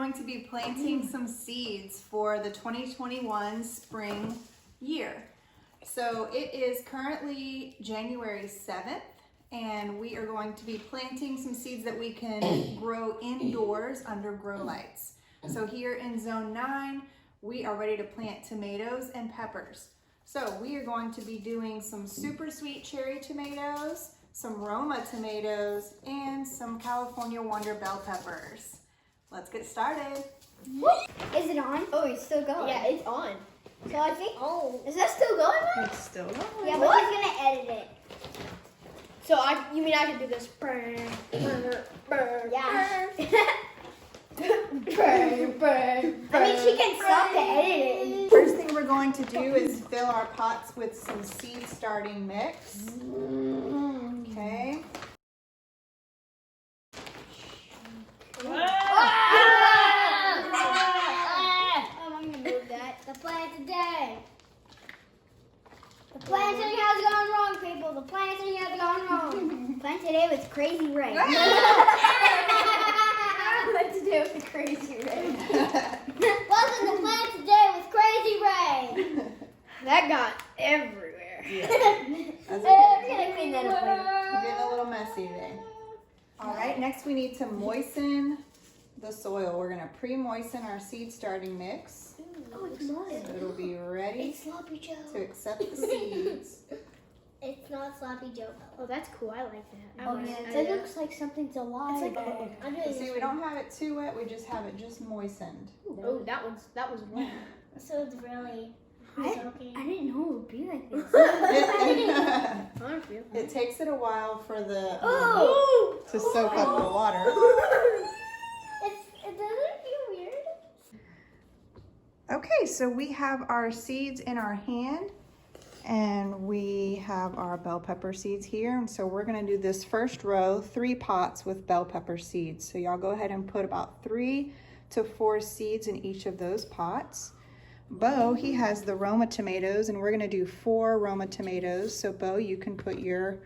going to be planting some seeds for the 2021 spring year. So it is currently January 7th, and we are going to be planting some seeds that we can grow indoors under grow lights. So here in zone 9, we are ready to plant tomatoes and peppers. So we are going to be doing some super sweet cherry tomatoes, some Roma tomatoes, and some California Wonder bell peppers. Let's get started. Is it on? Oh, it's still going. Yeah, it's on. So I think. Oh, is that still going on? It's still going. Yeah, but he's gonna edit it. So you mean I can do this? Yeah. I mean, she can stop to edit it. First thing we're going to do is fill our pots with some seed starting mix. Okay. I'm gonna move that. The plan today. The planting has gone wrong, people. The planting has gone wrong. Plan today was crazy rain. What to do with the crazy rain? Welcome to plan today with crazy rain. That got everywhere. Yeah. That's We're okay. gonna clean that up later. We're getting a little messy there. All right, next we need to moisten the soil. We're gonna pre-moisten our seed starting mix. Oh, it's moist. So it'll be ready It's sloppy Joe. to accept the seeds. It's not sloppy Joe. Oh, that's cool. I like that. Oh, yeah. It looks like something's alive. It's like I'm doing See, we don't have it too wet, we just have it just moistened. Oh, that was wet. So it's really. I didn't know it would be like this. It takes it a while for the Oh! to soak up the water. It doesn't feel weird. Okay, so we have our seeds in our hand, and we have our bell pepper seeds here. And so we're gonna do this first row, 3 pots with bell pepper seeds. So y'all go ahead and put about 3 to 4 seeds in each of those pots. Bo, he has the Roma tomatoes, and we're gonna do 4 Roma tomatoes. So Bo, you can put your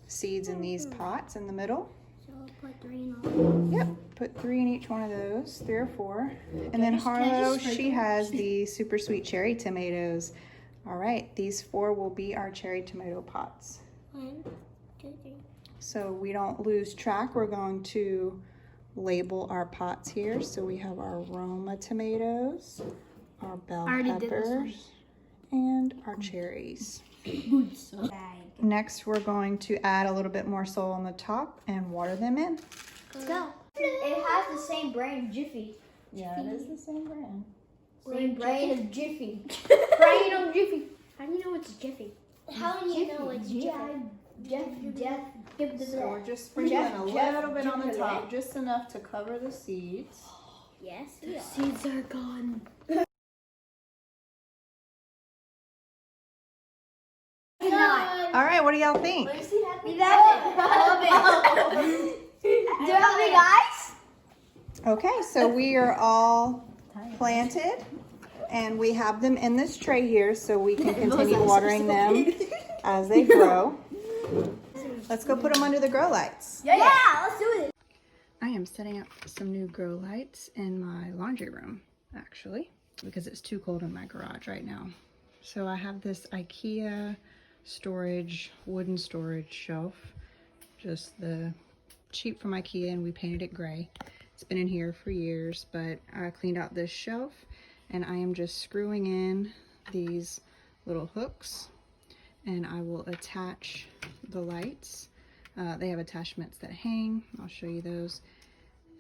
seeds in these pots in the middle. So I'll put 3 in all. Yep, put 3 in each one of those, 3 or 4. And then Harlow, she has the super sweet cherry tomatoes. All right, these 4 will be our cherry tomato pots. 1, 2, 3. So we don't lose track, we're going to label our pots here. So we have our Roma tomatoes, our bell peppers, and our cherries. Next, we're going to add a little bit more soil on the top and water them in. Let's go. It has the same brand, Jiffy. Yeah, it is the same brand. Same brand of Jiffy. Brand of Jiffy. How do you know it's Jiffy? How do you know it's Jiffy? So we're just sprinkling a little bit on the top, just enough to cover the seeds. Yes, The seeds are gone. All right, what do y'all think? We love it. Do you have big eyes? Okay, so we are all planted, and we have them in this tray here so we can continue watering them as they grow. Let's go put them under the grow lights. Yeah, let's do it. I am setting up some new grow lights in my laundry room, actually, because it's too cold in my garage right now. So I have this IKEA wooden storage shelf, just the cheap from IKEA, and we painted it gray. It's been in here for years, but I cleaned out this shelf, and I am just screwing in these little hooks, and I will attach the lights. They have attachments that hang. I'll show you those.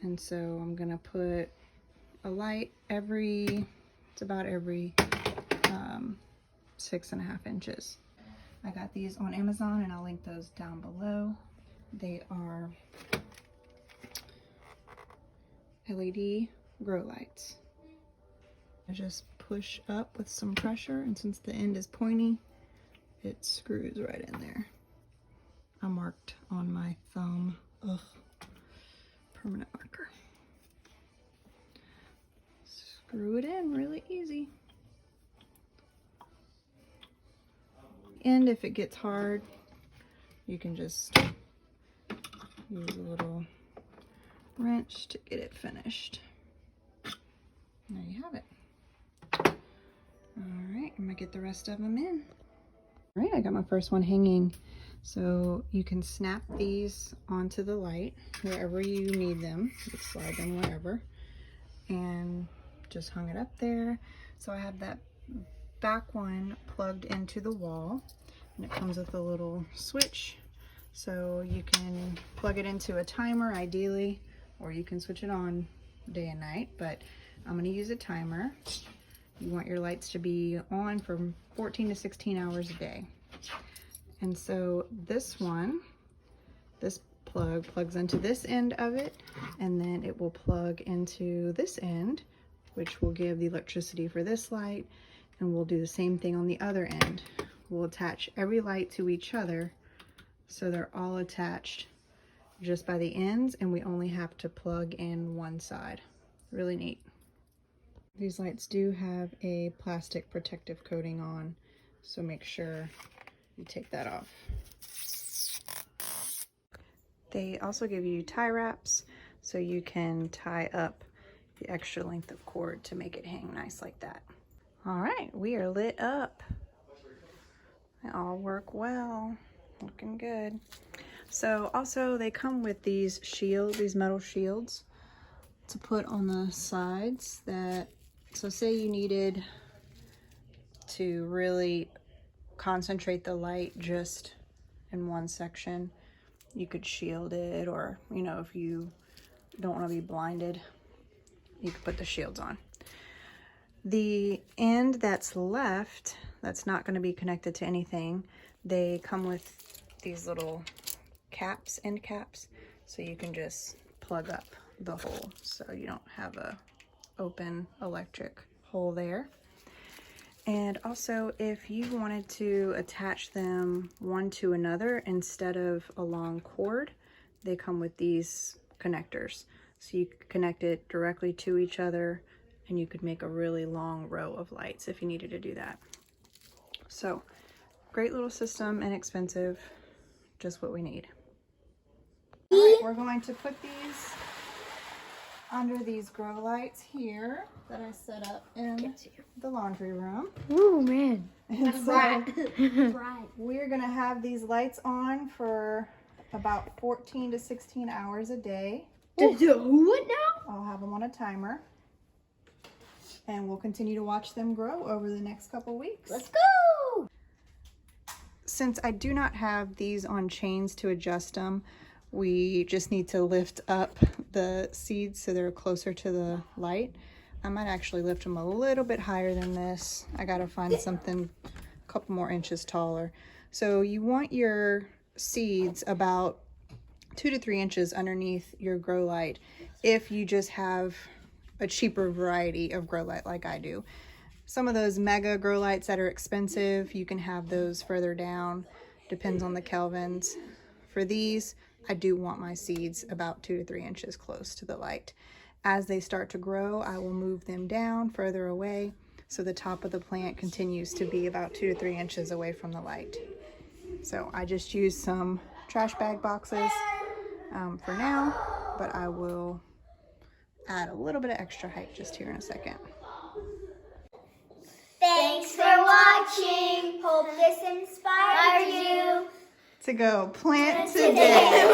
And so I'm gonna put a light it's about every 6.5 inches. I got these on Amazon, and I'll link those down below. They are LED grow lights. I just push up with some pressure, and since the end is pointy, it screws right in there. I marked on my thumb. Ugh. Permanent marker. Screw it in really easy. And if it gets hard, you can just use a little wrench to get it finished. There you have it. All right, I'm gonna get the rest of them in. All right, I got my first one hanging. So you can snap these onto the light wherever you need them. You can slide them wherever. And just hung it up there. So I have that back one plugged into the wall, and it comes with a little switch. So you can plug it into a timer ideally, or you can switch it on day and night, but I'm gonna use a timer. You want your lights to be on for 14 to 16 hours a day. And so this one, this plug plugs into this end of it, and then it will plug into this end, which will give the electricity for this light, and we'll do the same thing on the other end. We'll attach every light to each other so they're all attached just by the ends, and we only have to plug in one side. Really neat. These lights do have a plastic protective coating on, so make sure you take that off. They also give you tie wraps, so you can tie up the extra length of cord to make it hang nice like that. All right, we are lit up. They all work well, looking good. So also they come with these shields, these metal shields to put on the sides that, so say you needed to really concentrate the light just in one section, you could shield it, or you know, if you don't want to be blinded, you could put the shields on. The end that's left, that's not going to be connected to anything, they come with these little caps, end caps, so you can just plug up the hole so you don't have a open electric hole there. And also, if you wanted to attach them one to another instead of a long cord, they come with these connectors. So you could connect it directly to each other, and you could make a really long row of lights if you needed to do that. So, great little system, inexpensive, just what we need. All right, we're going to put these under these grow lights here that I set up in the laundry room. Ooh, man. And so Right. we're gonna have these lights on for about 14 to 16 hours a day. What now? I'll have them on a timer, and we'll continue to watch them grow over the next couple weeks. Let's go. Since I do not have these on chains to adjust them, we just need to lift up the seeds so they're closer to the light. I might actually lift them a little bit higher than this. I gotta find something a couple more inches taller. So you want your seeds about 2 to 3 inches underneath your grow light if you just have a cheaper variety of grow light like I do. Some of those mega grow lights that are expensive, you can have those further down, depends on the kelvins. For these, I do want my seeds about 2 to 3 inches close to the light. As they start to grow, I will move them down further away so the top of the plant continues to be about 2 to 3 inches away from the light. So I just used some trash bag boxes for now, but I will add a little bit of extra height just here in a second. Thanks for watching. Hope this inspired you To go plant today.